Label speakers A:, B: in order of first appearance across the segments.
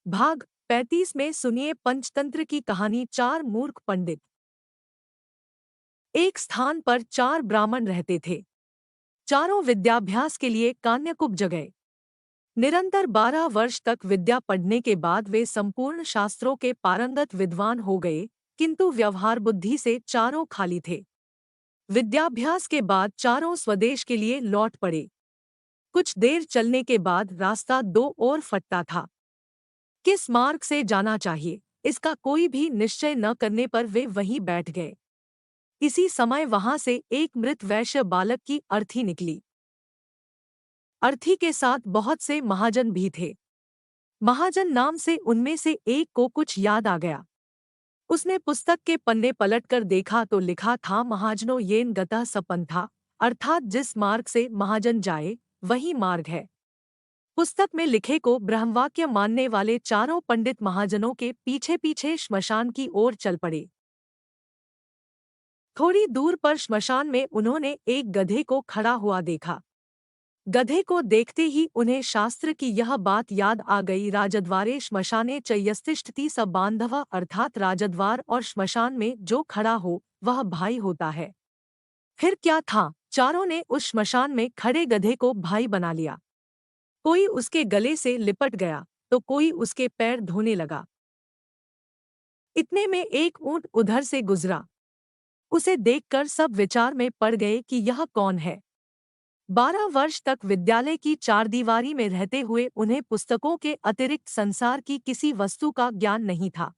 A: भाग 35 में सुनिए पंचतंत्र की कहानी। चार मूर्ख पंडित। एक स्थान पर चार ब्राह्मण रहते थे। चारों विद्याभ्यास के लिए कान्यकुब्ज गए। निरंतर 12 वर्ष तक विद्या पढ़ने के बाद वे संपूर्ण शास्त्रों के पारंगत विद्वान हो गए, किंतु व्यवहार बुद्धि से चारों खाली थे। विद्याभ्यास के बाद चारों स्वदेश के लिए लौट पड़े। कुछ देर चलने के बाद रास्ता दो ओर फटता था। किस मार्ग से जाना चाहिए, इसका कोई भी निश्चय न करने पर वे वहीं बैठ गए। इसी समय वहां से एक मृत वैश्य बालक की अर्थी निकली। अर्थी के साथ बहुत से महाजन भी थे। महाजन नाम से उनमें से एक को कुछ याद आ गया। उसने पुस्तक के पन्ने पलटकर देखा तो लिखा था, महाजनो येन गतः सपंथा, अर्थात जिस मार्ग से महाजन जाए वही मार्ग है। पुस्तक में लिखे को ब्रह्मवाक्य मानने वाले चारों पंडित महाजनों के पीछे पीछे श्मशान की ओर चल पड़े। थोड़ी दूर पर श्मशान में उन्होंने एक गधे को खड़ा हुआ देखा। गधे को देखते ही उन्हें शास्त्र की यह बात याद आ गई, राजद्वारे श्मशाने च यस्तिष्ठति स बांधव, अर्थात राजद्वार और श्मशान में जो खड़ा हो वह भाई होता है। फिर क्या था, चारों ने उस श्मशान में खड़े गधे को भाई बना लिया। कोई उसके गले से लिपट गया तो कोई उसके पैर धोने लगा। इतने में एक ऊंट उधर से गुजरा। उसे देखकर सब विचार में पड़ गए कि यह कौन है। 12 वर्ष तक विद्यालय की चारदीवारी में रहते हुए उन्हें पुस्तकों के अतिरिक्त संसार की किसी वस्तु का ज्ञान नहीं था।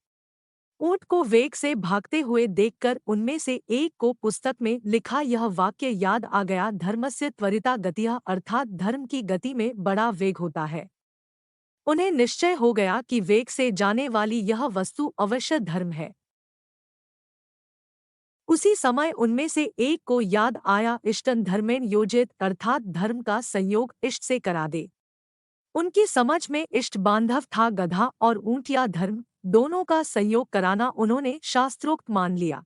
A: ऊंट को वेग से भागते हुए देखकर उनमें से एक को पुस्तक में लिखा यह वाक्य याद आ गया, धर्मस्य त्वरिता गतिः, अर्थात धर्म की गति में बड़ा वेग होता है। उन्हें निश्चय हो गया कि वेग से जाने वाली यह वस्तु अवश्य धर्म है। उसी समय उनमें से एक को याद आया, इष्टन धर्मेण योजित, अर्थात धर्म का संयोग इष्ट से करा दे। उनकी समझ में इष्ट बांधव था गधा और ऊंट या धर्म, दोनों का संयोग कराना उन्होंने शास्त्रोक्त मान लिया।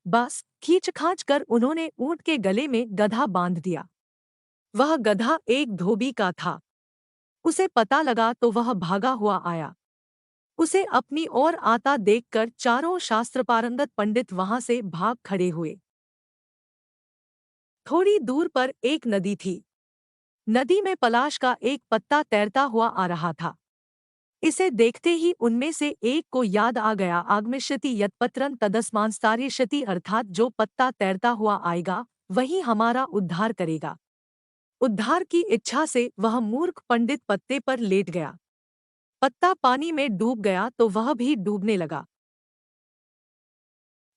A: बस खींच-खांच कर उन्होंने ऊंट के गले में गधा बांध दिया। वह गधा एक धोबी का था। उसे पता लगा तो वह भागा हुआ आया। उसे अपनी ओर आता देखकर चारों शास्त्रपारंगत पंडित वहां से भाग खड़े हुए। थोड़ी दूर पर एक नदी थी। नदी में पलाश का एक पत्ता तैरता हुआ आ रहा था। इसे देखते ही उनमें से एक को याद आ गया, आगमिष्यति यत्पत्रं तदस्मांस्तार्यष्यति, अर्थात जो पत्ता तैरता हुआ आएगा वही हमारा उद्धार करेगा। उद्धार की इच्छा से वह मूर्ख पंडित पत्ते पर लेट गया। पत्ता पानी में डूब गया तो वह भी डूबने लगा।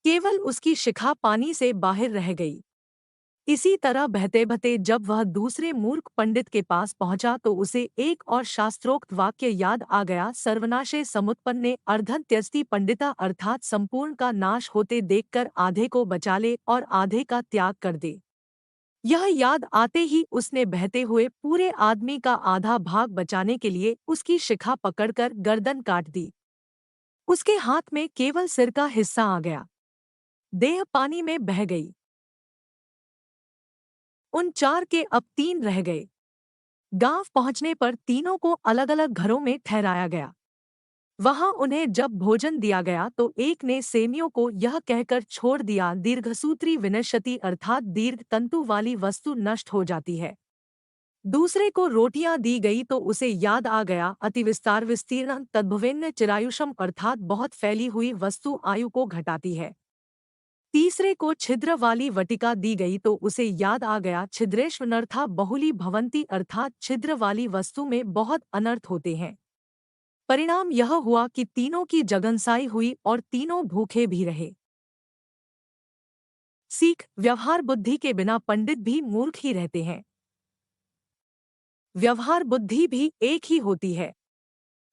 A: केवल उसकी शिखा पानी से बाहर रह गई। इसी तरह बहते बहते जब वह दूसरे मूर्ख पंडित के पास पहुंचा तो उसे एक और शास्त्रोक्त वाक्य याद आ गया, सर्वनाशे समुत्पन्ने अर्धं त्यजति पंडिता, अर्थात संपूर्ण का नाश होते देखकर आधे को बचा ले और आधे का त्याग कर दे। यह याद आते ही उसने बहते हुए पूरे आदमी का आधा भाग बचाने के लिए उसकी शिखा पकड़कर गर्दन काट दी। उसके हाथ में केवल सिर का हिस्सा आ गया। देह पानी में बह गई। उन चार के अब तीन रह गए। गांव पहुंचने पर तीनों को अलग अलग घरों में ठहराया गया। वहां उन्हें जब भोजन दिया गया तो एक ने सेमियों को यह कहकर छोड़ दिया, दीर्घसूत्री विनश्यति, अर्थात दीर्घ तंतु वाली वस्तु नष्ट हो जाती है। दूसरे को रोटियां दी गई तो उसे याद आ गया, अतिविस्तार विस्तीर्ण तद्भुवेन्न चिरायुषम, अर्थात बहुत फैली हुई वस्तु आयु को घटाती है। तीसरे को छिद्र वाली वटिका दी गई तो उसे याद आ गया, छिद्रेष्वनर्था बहुली भवंती, अर्थात छिद्र वाली वस्तु में बहुत अनर्थ होते हैं। परिणाम यह हुआ कि तीनों की जगनसाई हुई और तीनों भूखे भी रहे। सीख, व्यवहार बुद्धि के बिना पंडित भी मूर्ख ही रहते हैं। व्यवहार बुद्धि भी एक ही होती है।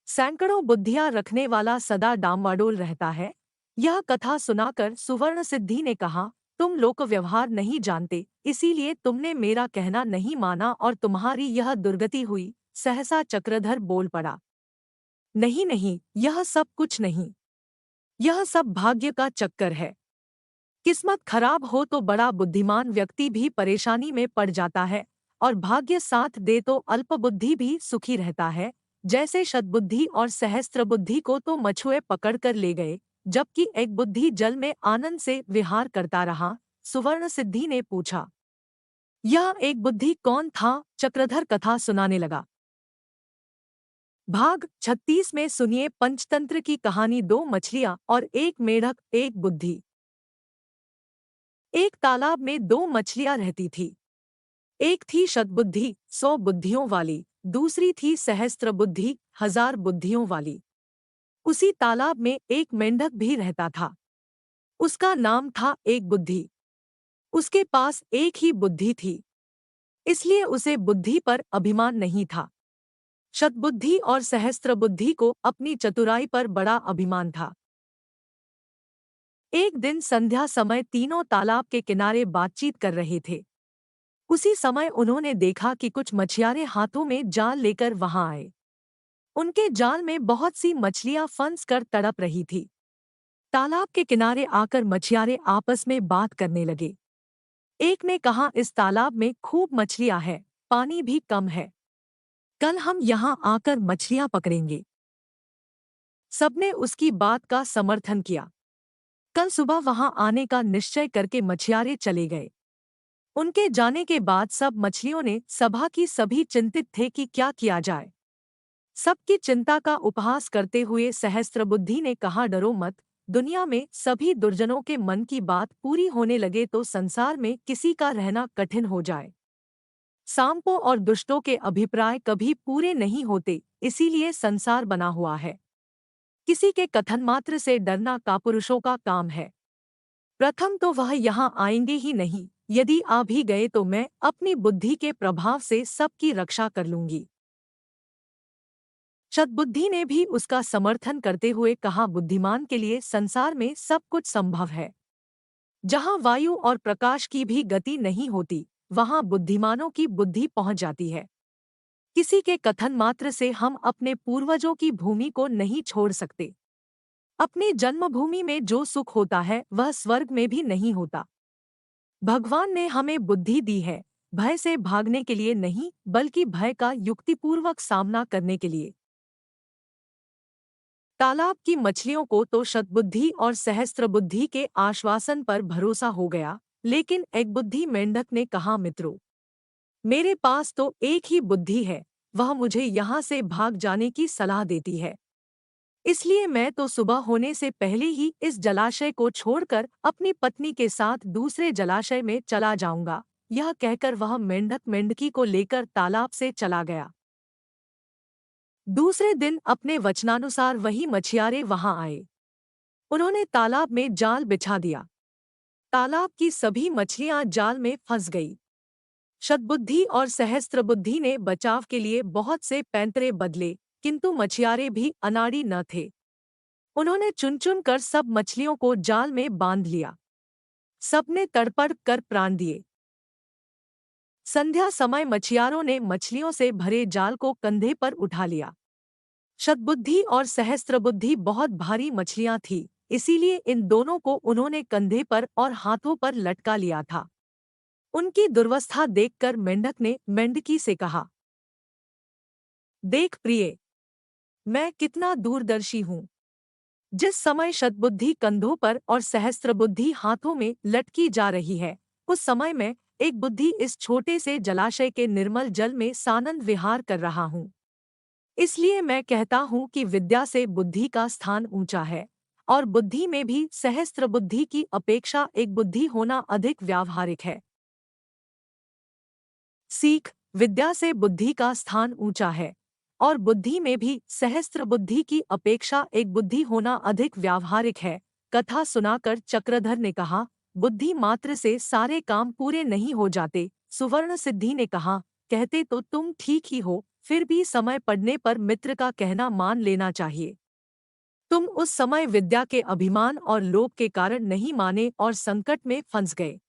A: सैकड़ों बुद्धियां रखने वाला सदा डामाडोल रहता है। यह कथा सुनाकर सुवर्ण सिद्धि ने कहा, तुम लोक व्यवहार नहीं जानते, इसीलिए तुमने मेरा कहना नहीं माना और तुम्हारी यह दुर्गति हुई। सहसा चक्रधर बोल पड़ा, नहीं नहीं, यह सब कुछ नहीं। यह सब भाग्य का चक्कर है। किस्मत खराब हो तो बड़ा बुद्धिमान व्यक्ति भी परेशानी में पड़ जाता है और भाग्य साथ दे तो अल्पबुद्धि भी सुखी रहता है। जैसे शतबुद्धि और सहस्त्रबुद्धि को तो मछुए पकड़कर ले गए, जबकि एक बुद्धि जल में आनंद से विहार करता रहा। सुवर्ण सिद्धि ने पूछा, यह एक बुद्धि कौन था? चक्रधर कथा सुनाने लगा। भाग 36 में सुनिए पंचतंत्र की कहानी। दो मछलियां और एक मेढक, एक बुद्धि। एक तालाब में दो मछलियां रहती थी। एक थी शतबुद्धि, 100 बुद्धियों वाली, दूसरी थी सहस्त्र बुद्धि, 1000 बुद्धियों वाली। उसी तालाब में एक मेंढक भी रहता था। उसका नाम था एक बुद्धि। उसके पास एक ही बुद्धि थी, इसलिए उसे बुद्धि पर अभिमान नहीं था। शतबुद्धि और सहस्त्रबुद्धि को अपनी चतुराई पर बड़ा अभिमान था। एक दिन संध्या समय तीनों तालाब के किनारे बातचीत कर रहे थे। उसी समय उन्होंने देखा कि कुछ मछियारे हाथों में जाल लेकर वहां आए। उनके जाल में बहुत सी मछलियां फंस कर तड़प रही थी। तालाब के किनारे आकर मछियारे आपस में बात करने लगे। एक ने कहा, इस तालाब में खूब मछलियां हैं, पानी भी कम है। कल हम यहाँ आकर मछलियां पकड़ेंगे। सबने उसकी बात का समर्थन किया। कल सुबह वहां आने का निश्चय करके मछियारे चले गए। उनके जाने के बाद सब मछलियों ने सभा की सभी चिंतित थे कि क्या किया जाए। सबकी चिंता का उपहास करते हुए सहस्त्रबुद्धि ने कहा, डरो मत। दुनिया में सभी दुर्जनों के मन की बात पूरी होने लगे तो संसार में किसी का रहना कठिन हो जाए। सांपों और दुष्टों के अभिप्राय कभी पूरे नहीं होते, इसीलिए संसार बना हुआ है। किसी के कथन मात्र से डरना कापुरुषों का काम है। प्रथम तो वह यहाँ आएंगे ही नहीं, यदि आ भी गए तो मैं अपनी बुद्धि के प्रभाव से सबकी रक्षा कर लूंगी। शतबुद्धि ने भी उसका समर्थन करते हुए कहा, बुद्धिमान के लिए संसार में सब कुछ संभव है। जहाँ वायु और प्रकाश की भी गति नहीं होती, वहाँ बुद्धिमानों की बुद्धि पहुँच जाती है। किसी के कथन मात्र से हम अपने पूर्वजों की भूमि को नहीं छोड़ सकते। अपनी जन्मभूमि में जो सुख होता है वह स्वर्ग में भी नहीं होता। भगवान ने हमें बुद्धि दी है, भय से भागने के लिए नहीं, बल्कि भय का युक्तिपूर्वक सामना करने के लिए। तालाब की मछलियों को तो शतबुद्धि और सहस्त्रबुद्धि के आश्वासन पर भरोसा हो गया, लेकिन एक बुद्धि मेंढक ने कहा, मित्रों, मेरे पास तो एक ही बुद्धि है, वह मुझे यहाँ से भाग जाने की सलाह देती है। इसलिए मैं तो सुबह होने से पहले ही इस जलाशय को छोड़कर अपनी पत्नी के साथ दूसरे जलाशय में चला जाऊंगा। यह कहकर वह मेंढक मेंढकी को लेकर तालाब से चला गया। दूसरे दिन अपने वचनानुसार वही मछियारे वहां आए। उन्होंने तालाब में जाल बिछा दिया। तालाब की सभी मछलियां जाल में फंस गई। शतबुद्धि और सहस्त्रबुद्धि ने बचाव के लिए बहुत से पैंतरे बदले, किंतु मछियारे भी अनाड़ी न थे। उन्होंने चुन चुन कर सब मछलियों को जाल में बांध लिया। सबने तड़पड़ कर प्राण दिए। संध्या समय मछियारों ने मछलियों से भरे जाल को कंधे पर उठा लिया। शतबुद्धि और सहस्त्रबुद्धि बहुत भारी मछलियां थीं, इसीलिए इन दोनों को उन्होंने कंधे पर और हाथों पर लटका लिया था। उनकी दुर्वस्था देखकर मेंढक ने मेंढकी से कहा, देख प्रिय, मैं कितना दूरदर्शी हूँ। जिस समय शतबुद्धि कंधों पर और सहस्त्रबुद्धि हाथों में लटकी जा रही है, उस समय मैं एक बुद्धि इस छोटे से जलाशय के निर्मल जल में सानंद विहार कर रहा हूँ। इसलिए मैं कहता हूँ कि विद्या से बुद्धि का स्थान ऊंचा है, और बुद्धि में भी सहस्त्रबुद्धि की अपेक्षा एक बुद्धि होना अधिक व्यावहारिक है। सीख, विद्या से बुद्धि का स्थान ऊंचा है, और बुद्धि में भी सहस्त्र बुद्धि की अपेक्षा एक बुद्धि होना अधिक व्यावहारिक है। कथा सुनाकर चक्रधर ने कहा, बुद्धि मात्र से सारे काम पूरे नहीं हो जाते। सुवर्ण सिद्धि ने कहा, कहते तो तुम ठीक ही हो, फिर भी समय पड़ने पर मित्र का कहना मान लेना चाहिए। तुम उस समय विद्या के अभिमान और लोभ के कारण नहीं माने और संकट में फंस गए।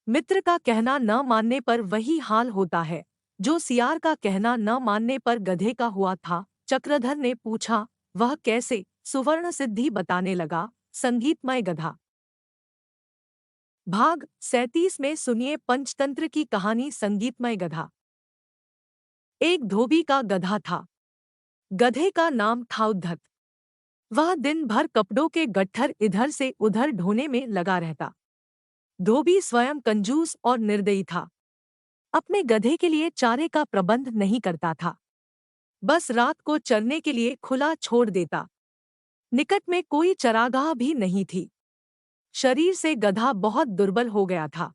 A: मित्र का कहना न मानने पर वही हाल होता है जो सियार का कहना न मानने पर गधे का हुआ था। चक्रधर ने पूछा, वह कैसे? सुवर्ण सिद्धि बताने लगा, संगीतमय गधा। भाग 37 में सुनिए पंचतंत्र की कहानी, संगीतमय गधा। एक धोबी का गधा था। गधे का नाम था उद्धत। वह दिन भर कपड़ों के गट्ठर इधर से उधर ढोने में लगा रहता। धोबी स्वयं कंजूस और निर्दयी था। अपने गधे के लिए चारे का प्रबंध नहीं करता था, बस रात को चरने के लिए खुला छोड़ देता। निकट में कोई चरागाह भी नहीं थी। शरीर से गधा बहुत दुर्बल हो गया था।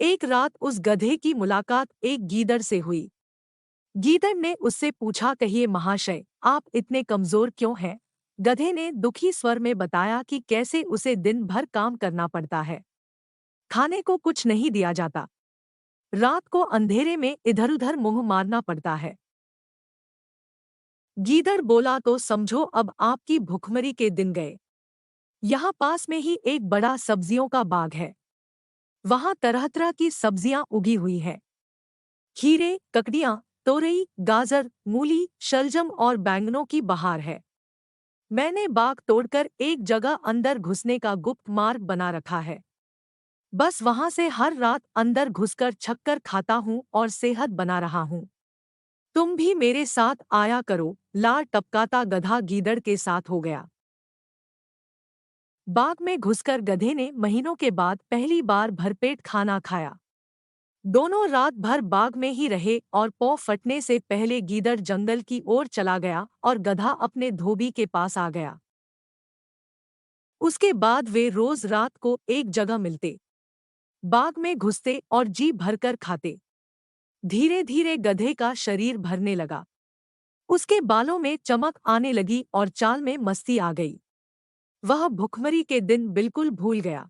A: एक रात उस गधे की मुलाकात एक गीदड़ से हुई। गीदड़ ने उससे पूछा, कहिए महाशय, आप इतने कमजोर क्यों हैं? गधे ने दुखी स्वर में बताया कि कैसे उसे दिन भर काम करना पड़ता है। खाने को कुछ नहीं दिया जाता। रात को अंधेरे में इधर उधर मुंह मारना पड़ता है। गीदड़ बोला, तो समझो अब आपकी भुखमरी के दिन गए। यहाँ पास में ही एक बड़ा सब्जियों का बाग है। वहाँ तरह तरह की सब्जियां उगी हुई है। खीरे, ककड़ियाँ, तोरई, गाजर, मूली, शलजम और बैंगनों की बहार है। मैंने बाग तोड़कर एक जगह अंदर घुसने का गुप्त मार्ग बना रखा है। बस वहां से हर रात अंदर घुसकर छक्कर खाता हूँ और सेहत बना रहा हूँ। तुम भी मेरे साथ आया करो। लार टपकाता गधा गीदड़ के साथ हो गया। बाग में घुसकर गधे ने महीनों के बाद पहली बार भरपेट खाना खाया। दोनों रात भर बाग में ही रहे और पौ फटने से पहले गीदड़ जंगल की ओर चला गया और गधा अपने धोबी के पास आ गया। उसके बाद वे रोज रात को एक जगह मिलते, बाग में घुसते और जी भरकर खाते। धीरे धीरे गधे का शरीर भरने लगा। उसके बालों में चमक आने लगी और चाल में मस्ती आ गई। वह भुखमरी के दिन बिल्कुल भूल गया।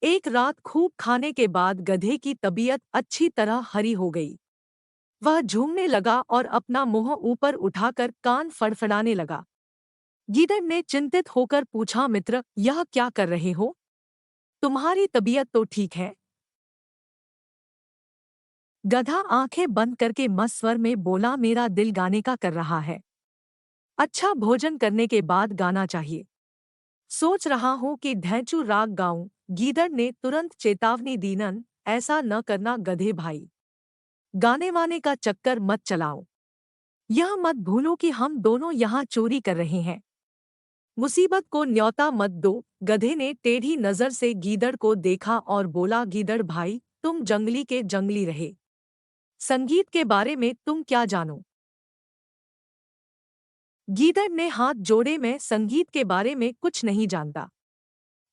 A: एक रात खूब खाने के बाद गधे की तबीयत अच्छी तरह हरी हो गई। वह झूमने लगा और अपना मुंह ऊपर उठाकर कान फड़फड़ाने लगा। गीदड़ ने चिंतित होकर पूछा, मित्र, यह क्या कर रहे हो? तुम्हारी तबीयत तो ठीक है? गधा आंखें बंद करके मस्त स्वर में बोला, मेरा दिल गाने का कर रहा है। अच्छा भोजन करने के बाद गाना चाहिए। सोच रहा हूं कि ढैंचू राग गाऊं। गीदड़ ने तुरंत चेतावनी दी, नन, ऐसा न करना गधे भाई। गाने वाने का चक्कर मत चलाओ। यह मत भूलो कि हम दोनों यहाँ चोरी कर रहे हैं। मुसीबत को न्योता मत दो। गधे ने टेढ़ी नजर से गीदड़ को देखा और बोला, गीदड़ भाई, तुम जंगली के जंगली रहे। संगीत के बारे में तुम क्या जानो? गीदड़ ने हाथ जोड़े, मैं संगीत के बारे में कुछ नहीं जानता,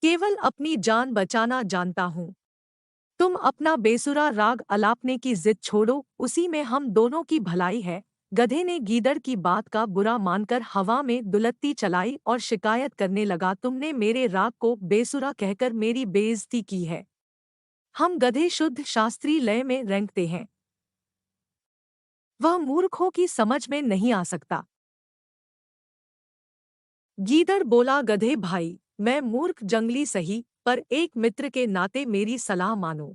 A: केवल अपनी जान बचाना जानता हूँ। तुम अपना बेसुरा राग अलापने की जिद छोड़ो, उसी में हम दोनों की भलाई है। गधे ने गीदड़ की बात का बुरा मानकर हवा में दुलत्ती चलाई और शिकायत करने लगा, तुमने मेरे राग को बेसुरा कहकर मेरी बेइज्जती की है। हम गधे शुद्ध शास्त्रीय लय में रेंगते हैं। वह मूर्खों की समझ में नहीं आ सकता। गीदड़ बोला, गधे भाई, मैं मूर्ख जंगली सही, पर एक मित्र के नाते मेरी सलाह मानो।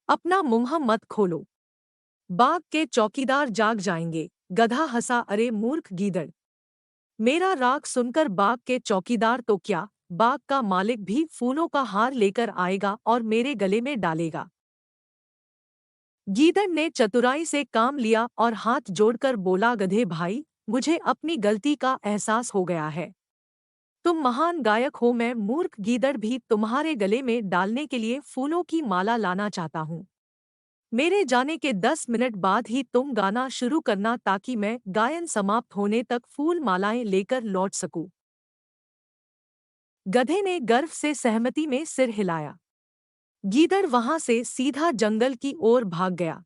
A: अपना मुंह मत खोलो, बाग के चौकीदार जाग जाएंगे। गधा हंसा, अरे मूर्ख गीदड़, मेरा राग सुनकर बाग के चौकीदार तो क्या, बाग का मालिक भी फूलों का हार लेकर आएगा और मेरे गले में डालेगा। गीदड़ ने चतुराई से काम लिया और हाथ जोड़कर बोला, गधे भाई, मुझे अपनी गलती का एहसास हो गया है। तुम महान गायक हो, मैं मूर्ख गीदड़ भी तुम्हारे गले में डालने के लिए फूलों की माला लाना चाहता हूँ। मेरे जाने के 10 मिनट बाद ही तुम गाना शुरू करना, ताकि मैं गायन समाप्त होने तक फूल मालाएं लेकर लौट सकूं। गधे ने गर्व से सहमति में सिर हिलाया। गीदड़ वहां से सीधा जंगल की ओर भाग गया।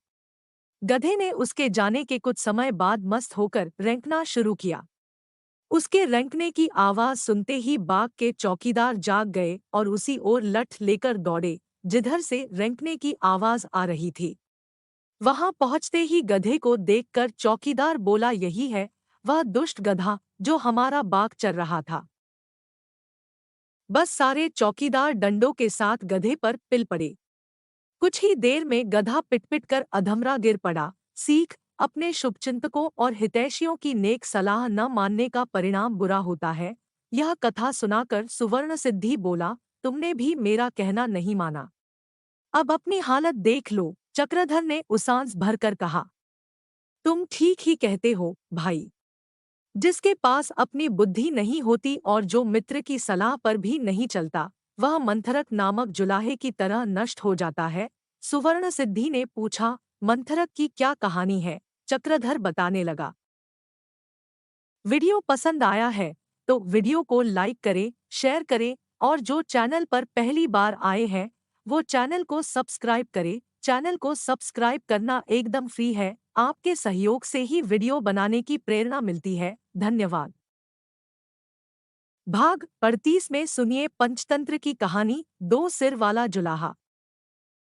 A: गधे ने उसके जाने के कुछ समय बाद मस्त होकर रेंकना शुरू किया। उसके रेंकने की आवाज सुनते ही बाग के चौकीदार जाग गए और उसी ओर लठ लेकर दौड़े जिधर से रेंकने की आवाज आ रही थी। वहां पहुंचते ही गधे को देखकर चौकीदार बोला, यही है वह दुष्ट गधा जो हमारा बाग चर रहा था। बस सारे चौकीदार डंडों के साथ गधे पर पिल पड़े। कुछ ही देर में गधा पिट-पिट कर अधमरा गिर पड़ा। सीख, अपने शुभचिंतकों और हितैषियों की नेक सलाह न मानने का परिणाम बुरा होता है। यह कथा सुनाकर सुवर्ण सिद्धि बोला, तुमने भी मेरा कहना नहीं माना। अब अपनी हालत देख लो। चक्रधर ने उसांस भरकर कहा। तुम ठीक ही कहते हो, भाई। जिसके पास अपनी बुद्धि नहीं होती और जो मित्र की सलाह पर भी नहीं चलता, वह मंथरक नामक जुलाहे की तरह नष्ट हो जाता है। सुवर्ण सिद्धि ने पूछा, मंथरक की क्या कहानी है? चक्रधर बताने लगा। वीडियो पसंद आया है तो वीडियो को लाइक करें, शेयर करें और जो चैनल पर पहली बार आए हैं वो चैनल को सब्सक्राइब करें। चैनल को सब्सक्राइब करना एकदम फ्री है। आपके सहयोग से ही वीडियो बनाने की प्रेरणा मिलती है। धन्यवाद। भाग 38 में सुनिए पंचतंत्र की कहानी, दो सिर वाला जुलाहा।